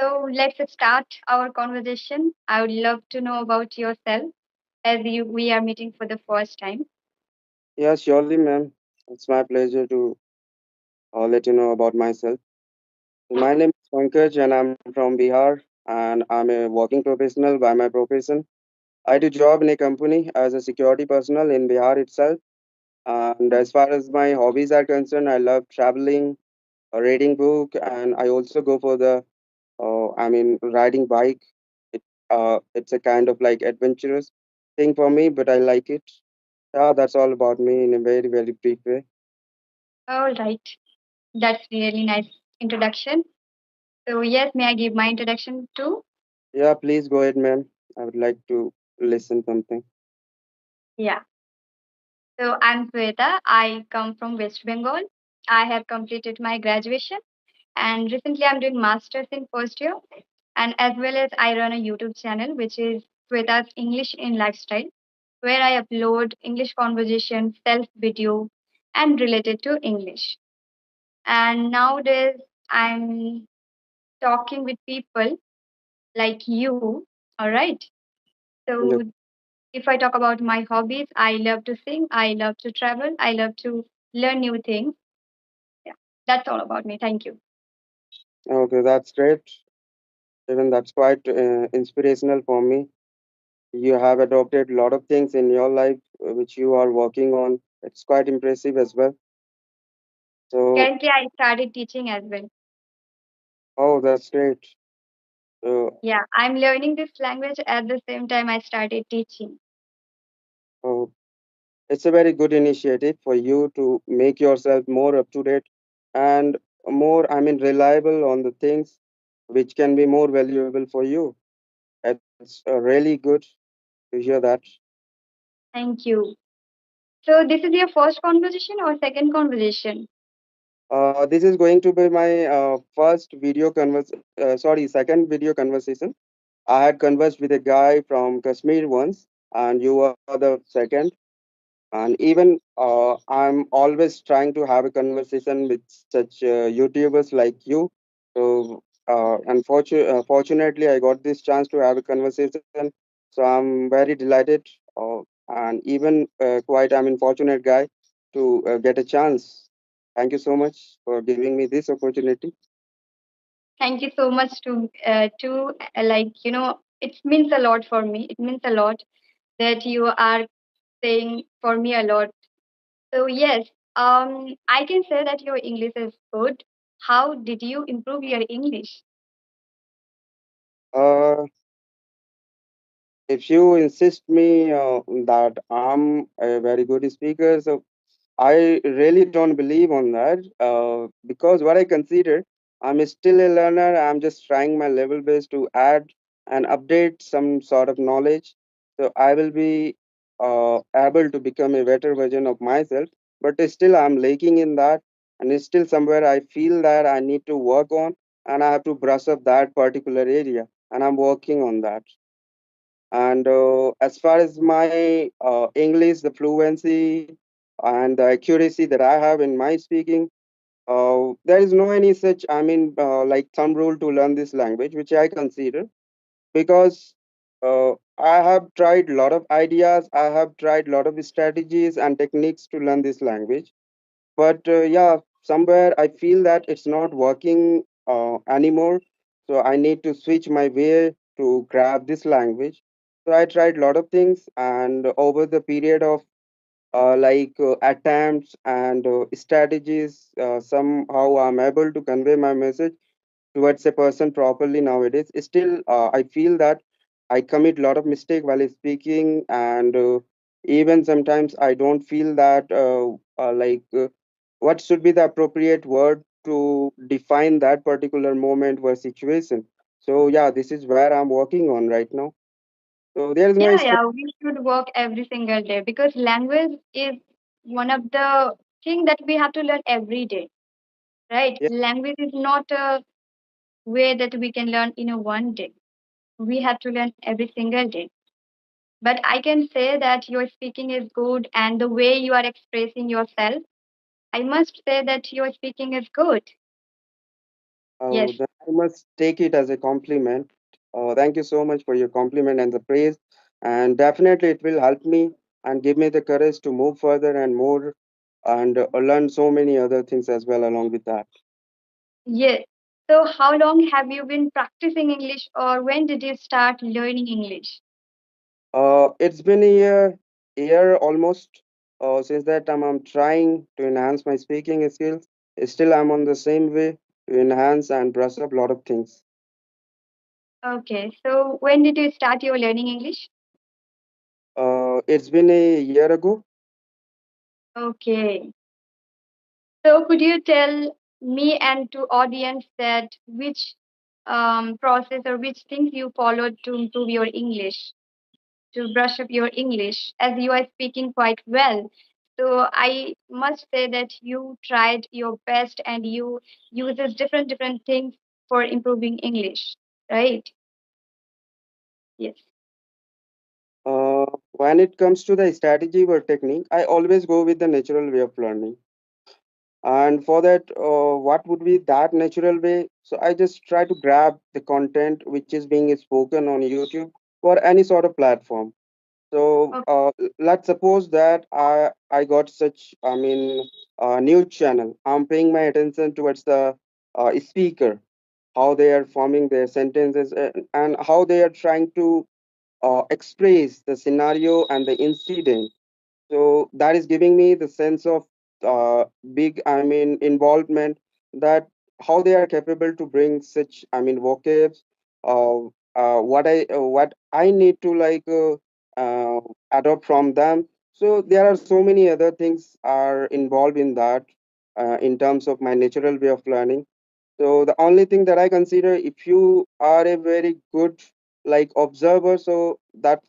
So let's start our conversation. I would love to know about yourself as we are meeting for the first time. Yeah, surely, ma'am. It's my pleasure to let you know about myself. So my name is Pankaj, and I'm from Bihar, and I'm a working professional by my profession. I do job in a company as a security personnel in Bihar itself. And as far as my hobbies are concerned, I love traveling, reading book, and I also go for riding bike. It's a kind of like adventurous thing for me, but I like it. Yeah, that's all about me in a very, very brief way. All right. That's really nice introduction. So yes, may I give my introduction too? Yeah, please go ahead, ma'am. I would like to listen something. Yeah. So I'm Sweta. I come from West Bengal. I have completed my graduation and recently I'm doing masters in first year. And as well as I run a YouTube channel which is Sweta's English in Lifestyle, where I upload English conversation, self video, and related to English. And nowadays I'm talking with people like you. All right. Yeah. So if I talk about my hobbies, I love to sing, I love to travel, I love to learn new things. Yeah, that's all about me. Thank you. Okay, that's great. Even that's quite inspirational for me. You have adopted a lot of things in your life which you are working on. It's quite impressive as well. So, Currently, I started teaching as well. oh, that's great. So, Yeah, I'm learning this language at the same time I started teaching. oh, it's a very good initiative for you to make yourself more up to date and more, reliable on the things which can be more valuable for you. It's really good to hear that. Thank you. So, this is your first conversation or second conversation? This is going to be my second video conversation. I had conversed with a guy from Kashmir once, and you are the second. And even I'm always trying to have a conversation with such YouTubers like you. So, fortunately, I got this chance to have a conversation. So I'm very delighted, and even quite fortunate guy to get a chance. Thank you so much for giving me this opportunity. Thank you so much to it means a lot for me. It means a lot that you are saying for me a lot. So yes, I can say that your English is good. How did you improve your English? Uh, if you insist me that I'm a very good speaker, so I really don't believe on that because what I consider, I'm still a learner. I'm just trying my level best to add and update some sort of knowledge. So I will be able to become a better version of myself. But still, I'm lacking in that. And it's still somewhere I feel that I need to work on and I have to brush up that particular area. And I'm working on that. And as far as my English, the fluency and the accuracy that I have in my speaking, there is no any such, like thumb rule to learn this language, which I consider because I have tried a lot of ideas, I have tried a lot of strategies and techniques to learn this language. But yeah, somewhere I feel that it's not working anymore. So I need to switch my way to grab this language. So I tried a lot of things, and over the period of attempts and strategies, somehow I'm able to convey my message towards a person properly nowadays. Still, I feel that I commit a lot of mistake while speaking, and even sometimes I don't feel that what should be the appropriate word to define that particular moment or situation. So yeah, this is where I'm working on right now. So there is no Yeah, stress. yeah, we should work every single day because language is one of the thing that we have to learn every day, right? Yeah, Language is not a way that we can learn in a one day. We have to learn every single day. But I can say that your speaking is good and the way you are expressing yourself, I must say that your speaking is good. Yes. Then I must take it as a compliment. Thank you so much for your compliment and the praise. And definitely, it will help me and give me the courage to move further and more and learn so many other things as well along with that. Yes. So, how long have you been practicing English, or when did you start learning English? It's been a year almost. Since that time, I'm trying to enhance my speaking skills. Still, I'm on the same way to enhance and brush up a lot of things. Okay. So, when did you start your learning English? It's been a year ago. Okay. So, could you tell me and to audience that which process or which things you followed to improve your English, to brush up your English, as you are speaking quite well. So I must say that you tried your best and you uses different things for improving English, right? Yes. When it comes to the strategy or technique, I always go with the natural way of learning. And for that, what would be that natural way? So I just try to grab the content which is being spoken on YouTube or any sort of platform. So Okay. let's suppose that I got such news channel. I'm paying my attention towards the speaker, how they are forming their sentences and how they are trying to express the scenario and the incident. So that is giving me the sense of big involvement, that how they are capable to bring such vocabs, uh, what I need to uh, adopt from them. So there are so many other things are involved in that, in terms of my natural way of learning. So the only thing that I consider, if you are a very good observer, so that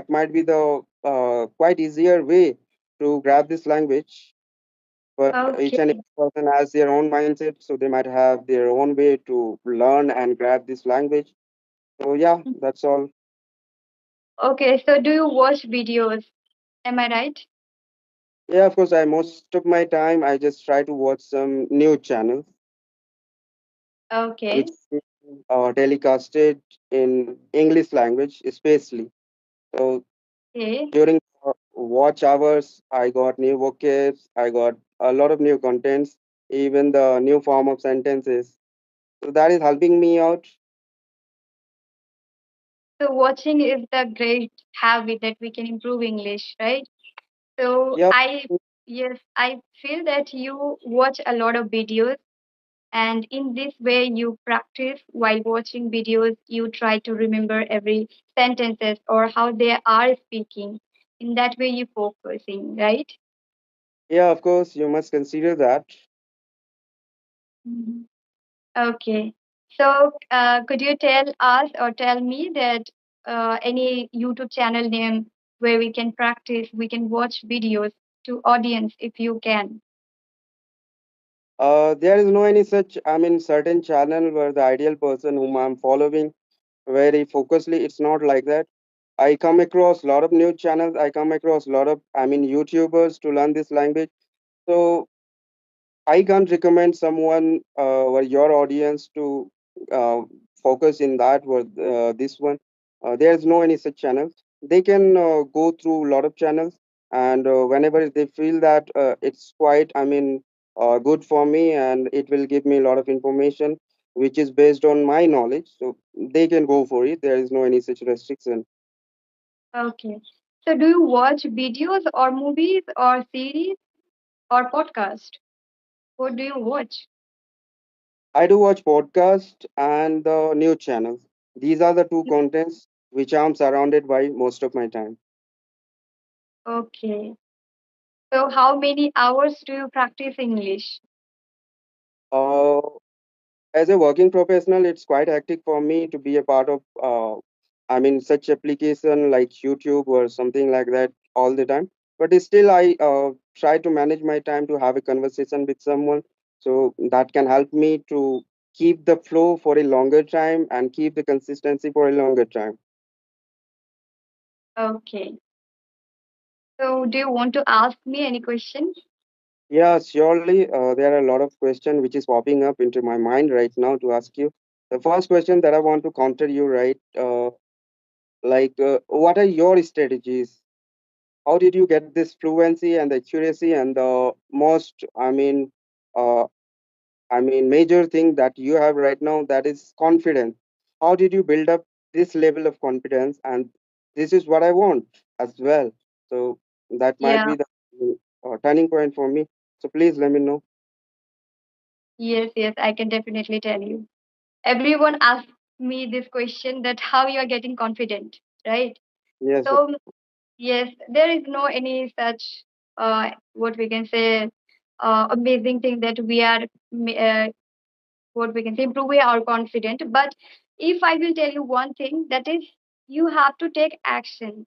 might be the quite easier way to grab this language. But each and Okay. every person has their own mindset, so they might have their own way to learn and grab this language. So yeah, that's all. Okay. So do you watch videos? Am I right? Yeah, of course. I most of my time I just try to watch some news channels which Okay. is telecasted in English language, especially. So Okay. during watch hours, I got new vocabs, I got a lot of new contents, even the new form of sentences. So that is helping me out. So watching is the great habit that we can improve English, right? So Yeah, yes, I feel that you watch a lot of videos, and in this way you practice while watching videos. You try to remember every sentences or how they are speaking. In that way, you focusing, right? yeah, of course, you must consider that. Mhm. Okay. So, could you tell us or tell me that any YouTube channel name where we can practice, we can watch videos to audience if you can? There is no any such, certain channel where the ideal person whom I'm following very focusedly. It's not like that. I come across a lot of new channels. I come across a lot of, YouTubers to learn this language. So I can't recommend someone or your audience to uh, focus in that or this one. There's no any such channels. They can go through a lot of channels, and whenever they feel that it's quite, good for me, and it will give me a lot of information which is based on my knowledge. So they can go for it. There is no any such restriction. Okay. So, do you watch videos or movies or series or podcast? What do you watch? I do watch podcast and the news channels. These are the two contents which I'm surrounded by most of my time. Okay. So, how many hours do you practice English? Uh, as a working professional, it's quite hectic for me to be a part of, such application like YouTube or something like that all the time. But still, I try to manage my time to have a conversation with someone, so that can help me to keep the flow for a longer time and keep the consistency for a longer time. Okay. So, do you want to ask me any questions? Yeah, surely. There are a lot of questions which is popping up into my mind right now to ask you. The first question that I want to counter you, right? What are your strategies? How did you get this fluency and the accuracy and the most, uh, major thing that you have right now, that is confidence. How did you build up this level of confidence? And this is what I want as well. So that might Yeah. be the turning point for me. So please let me know. Yes, yes, I can definitely tell you. Everyone asks me this question that how you are getting confident, right? Yes, of So yes, there is no any such what we can say amazing thing that we are what we can say improving our confidence. But if I will tell you one thing, that is you have to take action.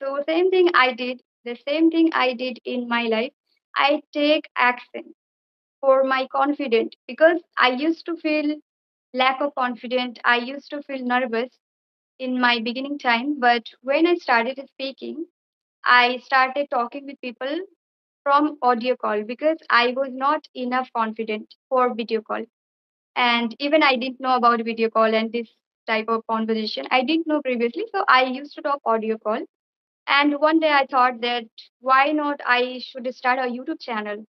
So same thing I did, the same thing I did in my life. I take action for my confidence because I used to feel lack of confidence. I used to feel nervous in my beginning time, but when I started speaking, I started talking with people from audio call because I was not enough confident for video call. And even I didn't know about video call and this type of conversation. I didn't know previously. So I used to talk audio call. And one day I thought that why not I should start a YouTube channel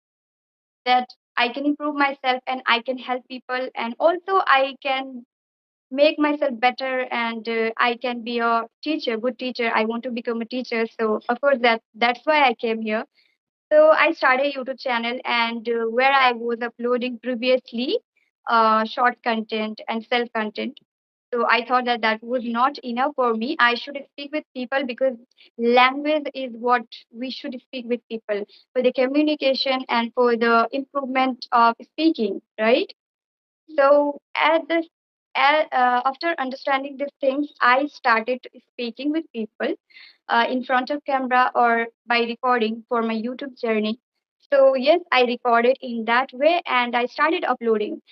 that I can improve myself and I can help people and also I can make myself better and I can be a teacher, good teacher. I want to become a teacher. So of course that's why I came here. So I started a YouTube channel and where I was uploading previously short content and self content. So I thought that that was not enough for me. I should speak with people because language is what we should speak with people for the communication and for the improvement of speaking, right? So after understanding these things, I started speaking with people in front of camera or by recording for my YouTube journey. So yes, I recorded in that way and I started uploading.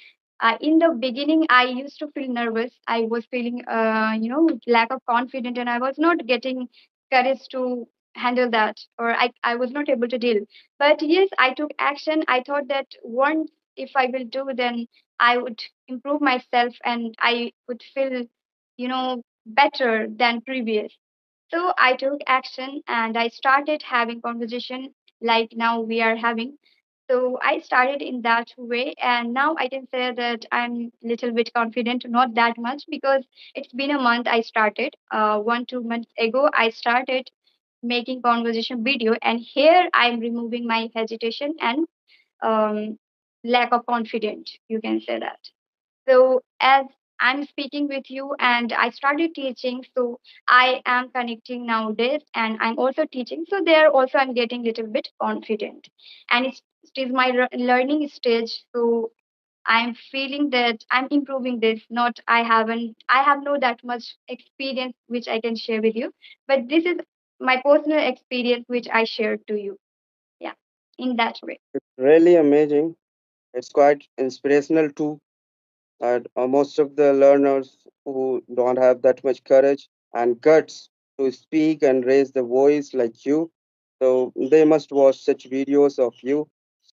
In the beginning, I used to feel nervous. I was feeling, lack of confidence, and I was not getting courage to handle that, or I was not able to deal. But yes, I took action. I thought that once if I will do, then I would improve myself and I would feel, better than previous. So I took action and I started having conversation like now we are having. So I started in that way, and now I can say that I'm little bit confident, not that much because it's been a month I started. 1 2 months ago I started making conversation video, and here I'm removing my hesitation and um, lack of confidence. You can say that. So as I'm speaking with you and I started teaching, so I am connecting nowadays and I'm also teaching. So there also I'm getting little bit confident. And it is my learning stage. So I'm feeling that I'm improving this. Not I have no that much experience which I can share with you. But this is my personal experience which I shared to you. Yeah. In that way. really amazing. It's quite inspirational too. That most of the learners who don't have that much courage and guts to speak and raise the voice like you, so they must watch such videos of you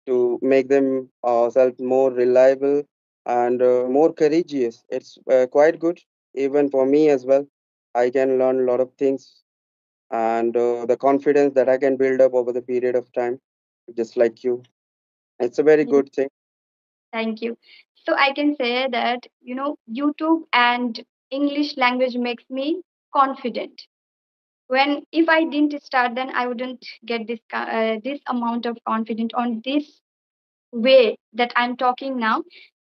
to make them self more reliable and more courageous. It's quite good, even for me as well. I can learn a lot of things and the confidence that I can build up over the period of time, just like you. It's a very good thing. Thank you. So I can say that, YouTube and English language makes me confident. When if I didn't start, then I wouldn't get this amount of confidence on this way that I'm talking now.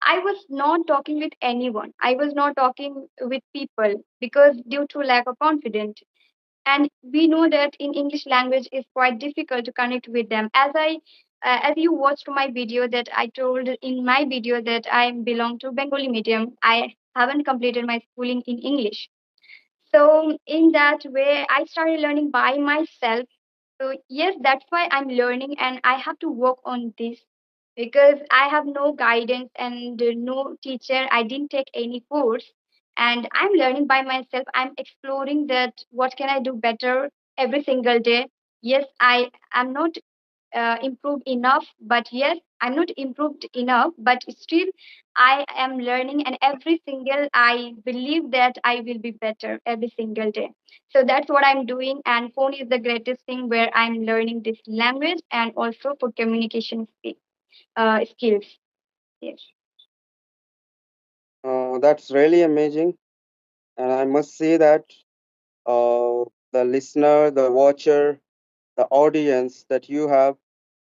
I was not talking with anyone. I was not talking with people because due to lack of confidence, and we know that in English language is quite difficult to connect with them. As you watched my video that I told in my video that I belong to Bengali medium, I haven't completed my schooling in English. So in that way I started learning by myself. So yes, that's why I'm learning and I have to work on this because I have no guidance and no teacher. I didn't take any course and I'm learning by myself. I'm exploring that what can I do better every single day. Yes, I am not improved enough, but yes, I'm not improved enough, but still I am learning, and every single I believe that I will be better every single day. So that's what I'm doing, and phone is the greatest thing where I'm learning this language and also for communication skills. Yes. That's really amazing, and I must say that the listener, the watcher, the audience that you have,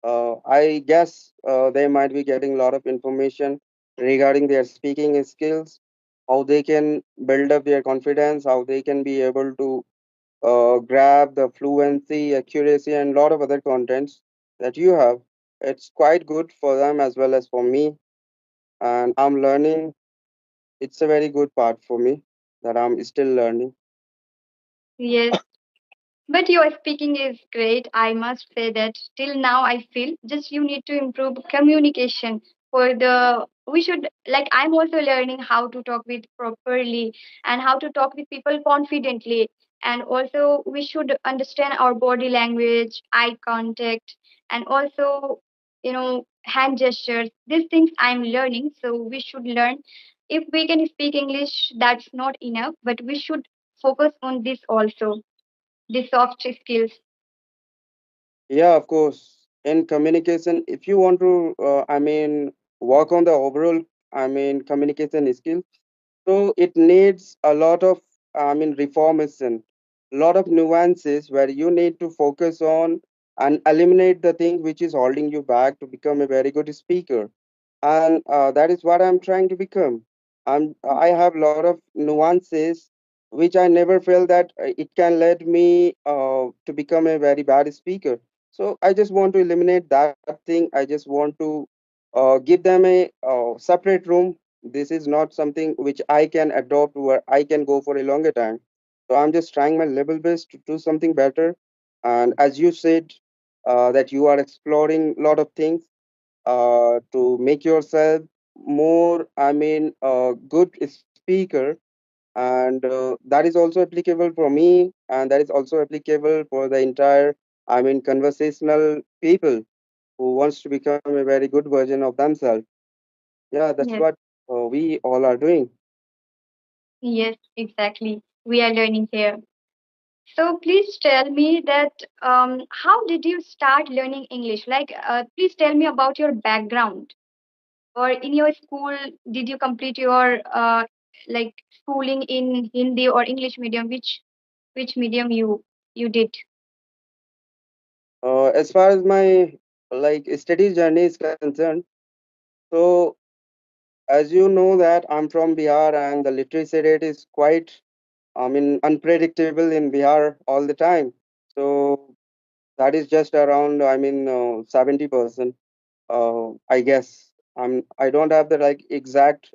I guess they might be getting a lot of information regarding their speaking skills, how they can build up their confidence, how they can be able to grab the fluency, accuracy, and a lot of other contents that you have. It's quite good for them as well as for me, and I'm learning. It's a very good part for me that I'm still learning. Yes. But your speaking is great. I must say that till now I feel just you need to improve communication for the we should like I'm also learning how to talk with properly and how to talk with people confidently, and also we should understand our body language, eye contact, and also hand gestures. These things I'm learning, so we should learn. If we can speak English, that's not enough, but we should focus on this also, the soft skills. Yeah, of course. In communication, if you want to, work on the overall, communication skill, so it needs a lot of, reformation, a lot of nuances where you need to focus on and eliminate the thing which is holding you back to become a very good speaker. And that is what I'm trying to become. I have a lot of nuances which I never felt that it can lead me to become a very bad speaker. So I just want to eliminate that thing. I just want to give them a separate room. This is not something which I can adopt where I can go for a longer time. So I'm just trying my level best to do something better. And as you said, that you are exploring a lot of things to make yourself more, good speaker. And that is also applicable for me, and that is also applicable for the entire, conversational people who wants to become a very good version of themselves. Yeah, that's Yes, what we all are doing. yes, exactly. We are learning here. So please tell me that how did you start learning English? Like, please tell me about your background. Or in your school, did you complete your like schooling in Hindi or English medium? Which medium you did? As far as my studies journey is concerned, so as you know that I'm from Bihar, and the literacy rate is quite, unpredictable in Bihar all the time. So that is just around, 70%. I guess I don't have the exact,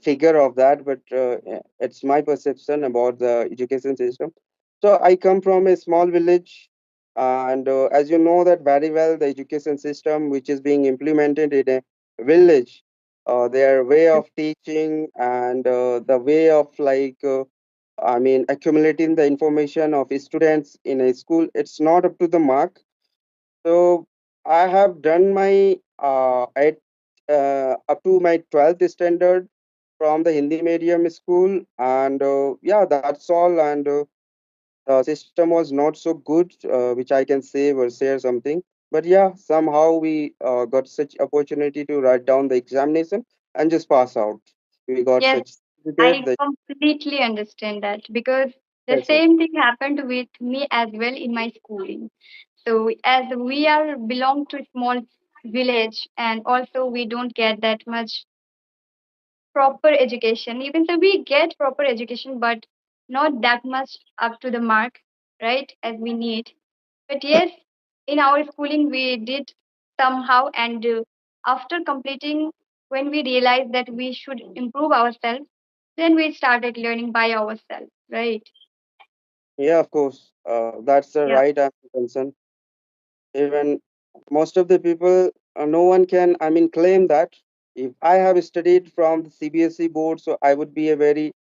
figure of that, but yeah, it's my perception about the education system. So I come from a small village, and as you know that very well, the education system which is being implemented in a village, their way of teaching and the way of accumulating the information of students in a school, it's not up to the mark. So I have done my up to my 12th standard from the Hindi medium school, and yeah, that's all. And the system was not so good, which I can say or share something. But yeah, somehow we got such opportunity to write down the examination and just pass out. We got Yes, such certificate I that completely understand that because the yes, same thing happened with me as well in my schooling. So as we are belong to a small village, and also we don't get that much proper education. Even so, we get proper education, but not that much up to the mark, right? As we need. But yes, in our schooling, we did somehow, and after completing, when we realized that we should improve ourselves, then we started learning by ourselves, right? yeah, of course, that's the Yeah. right answer. Even most of the people, no one can, claim that if I have studied from the CBSE board, so I would be a very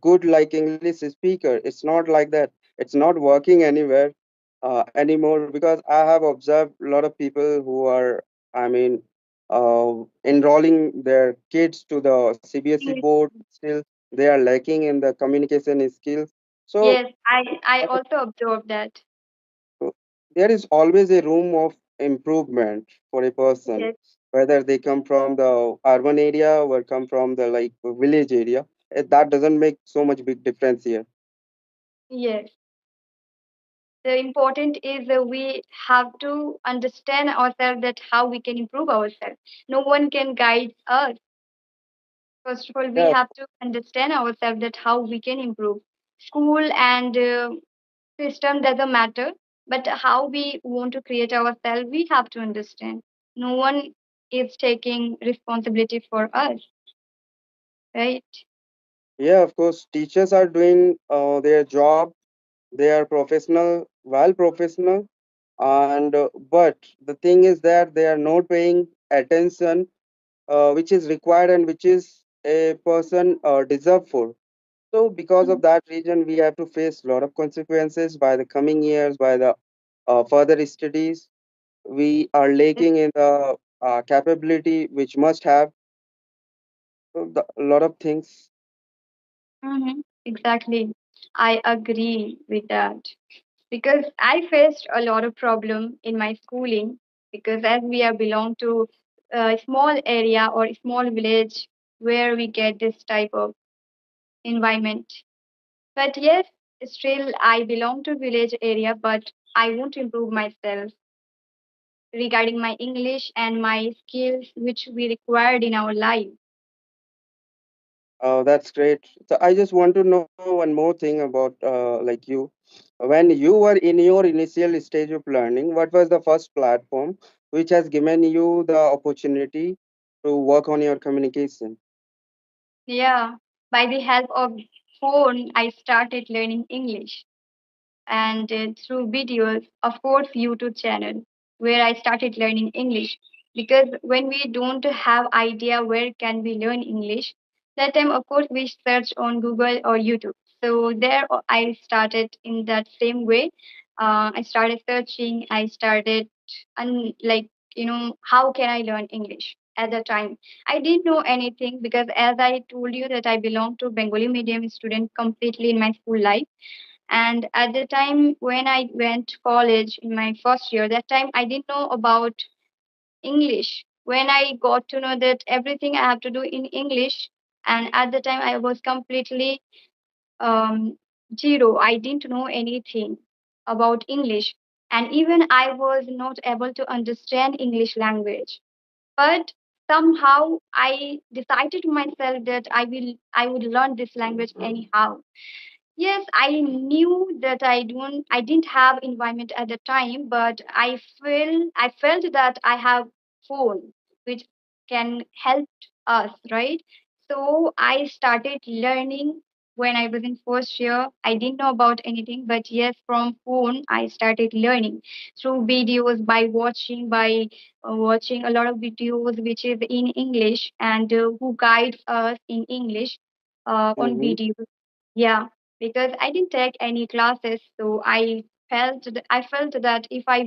good English speaker. It's not like that. It's not working anywhere. anymore, because I have observed a lot of people who are, I mean, enrolling their kids to the CBSE Yes, board. Still, they are lacking in the communication skills. So yes, I also observed that. so there is always a room of improvement for a person, Yes, whether they come from the urban area or come from the like village area. That doesn't make so much big difference here. yes. The important is we have to understand ourselves that how we can improve ourselves. No one can guide us. First of all, we Yeah, have to understand ourselves that how we can improve. School and system doesn't matter, but how we want to create ourselves, we have to understand. No one is taking responsibility for us, right? yeah, of course, teachers are doing their job. They are professional, well professional, and but the thing is that they are not paying attention, which is required and which is a person deserve for. So because of that reason, we have to face a lot of consequences by the coming years, by the further studies. We are lacking in the capability which must have, so a lot of things. Mm-hmm. Exactly. I agree with that because I faced a lot of problem in my schooling because as we are belong to a small area or a small village where we get this type of environment. But yes, still I belong to village area, but I want to improve myself regarding my English and my skills which we required in our life. That's great. So I just want to know one more thing about like you. When you were in your initial stage of learning, what was the first platform which has given you the opportunity to work on your communication? Yeah, by the help of phone, I started learning English. And through videos, of course, YouTube channel where I started learning English. Because when we don't have idea where can we learn English, that time of course we search on Google or YouTube. So there I started in that same way. I started searching. I started and like how can I learn English at the time. I didn't know anything because as I told you that I belong to Bengali medium student completely in my school life, and at the time when I went to college in my first year, that time I didn't know about English. When I got to know that everything I have to do in English, and at the time I was completely um, zero. I didn't know anything about English, and even I was not able to understand English language. But somehow I decided to myself that I would learn this language anyhow. Yes, I knew that I didn't have environment at the time, but I felt that I have phone which can help us, right? So I started learning when I was in first year. I didn't know about anything, but yes, from phone I started learning through videos by watching a lot of videos which is in English and who guides us in English on Mm-hmm. videos. Yeah, because I didn't take any classes, so I felt that if I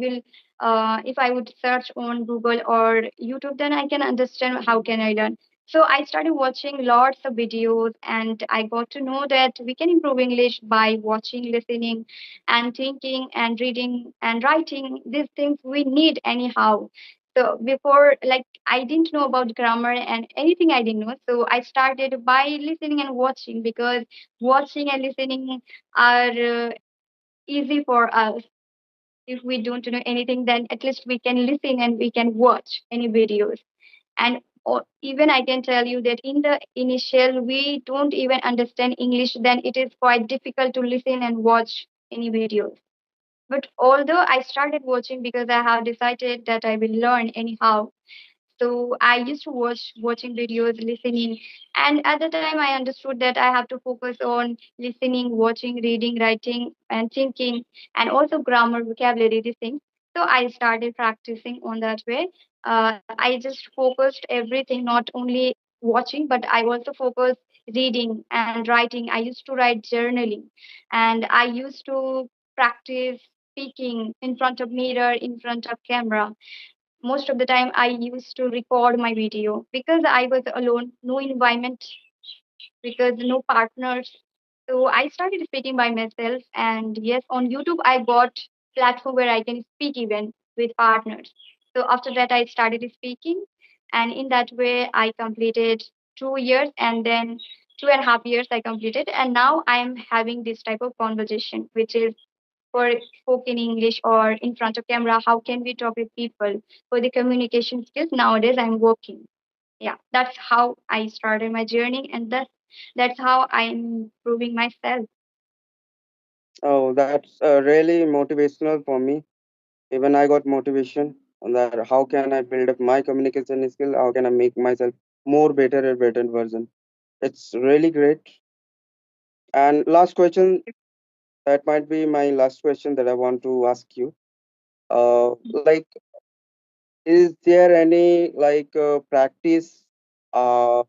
would search on Google or YouTube, then I can understand how can I learn. So I started watching lots of videos, and I got to know that we can improve English by watching, listening, and thinking and reading and writing. These things we need anyhow. So before, like, I didn't know about grammar and anything I didn't know. So I started by listening and watching because watching and listening are easy for us. If we don't know anything, then at least we can listen and we can watch any videos. And even I can tell you that in the initial, we don't even understand English, then it is quite difficult to listen and watch any videos. But although I started watching because I have decided that I will learn anyhow, so I used to watching videos, listening, and at the time I understood that I have to focus on listening, watching, reading, writing, and thinking, and also grammar, vocabulary, these things. So I started practicing on that way. I just focused everything, not only watching, but I also focused reading and writing. I used to write journaling, and I used to practice speaking in front of mirror, in front of camera. Most of the time I used to record my video because I was alone, no environment, because no partners. So I started speaking by myself, and yes, on YouTube I got platform where I can speak even with partners. So after that I started speaking, and in that way I completed 2 years, and then 2.5 years I completed, and now I am having this type of conversation, which is for spoken English or in front of camera. How can we talk with people for the communication skills? Nowadays I'm working. Yeah, that's how I started my journey, and that's how I'm proving myself. Oh, that's really motivational for me. Even I got motivation on that. How can I build up my communication skill? How can I make myself more better and better version? It's really great. And last question, that might be my last question that I want to ask you. Like, is there any practice? Uh,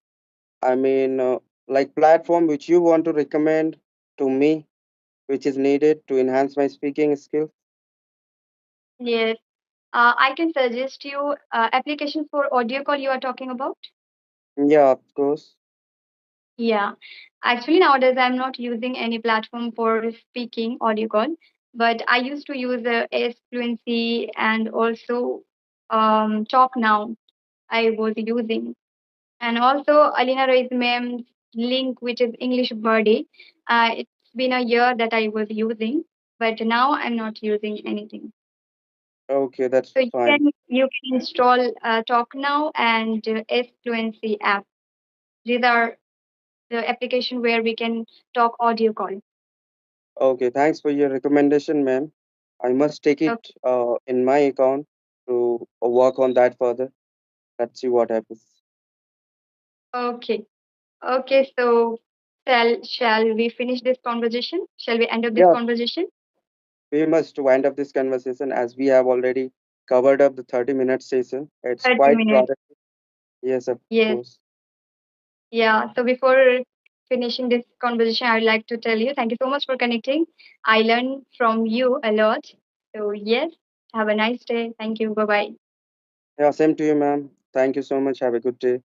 I mean, like platform which you want to recommend to me, which is needed to enhance my speaking skills? Yes, I can suggest you application for audio call you are talking about. Yeah, of course. Yeah, actually nowadays I'm not using any platform for speaking audio call, but I used to use S Fluency and also Talk Now. I was using, and also Alina Ray's memes link, which is English Birdie. It's been a year that I was using, but now I'm not using anything. Okay, that's So you fine. can you can install Talk Now and S Fluency app. These are the application where we can talk audio call. Okay, thanks for your recommendation, ma'am. I must take it Okay. in my account to work on that further. Let's see what happens. Okay. Okay. So shall we finish this conversation? Shall we end up this Yeah, conversation? we must wind up this conversation as we have already covered up the 30-minute session. It's 30 quite minutes. productive. Yes, of Yes. course. Yeah, so before finishing this conversation, I would like to tell you thank you so much for connecting. I learned from you a lot. So, yes, have a nice day. Thank you. Bye bye. Yeah, same to you, ma'am. Thank you so much. Have a good day.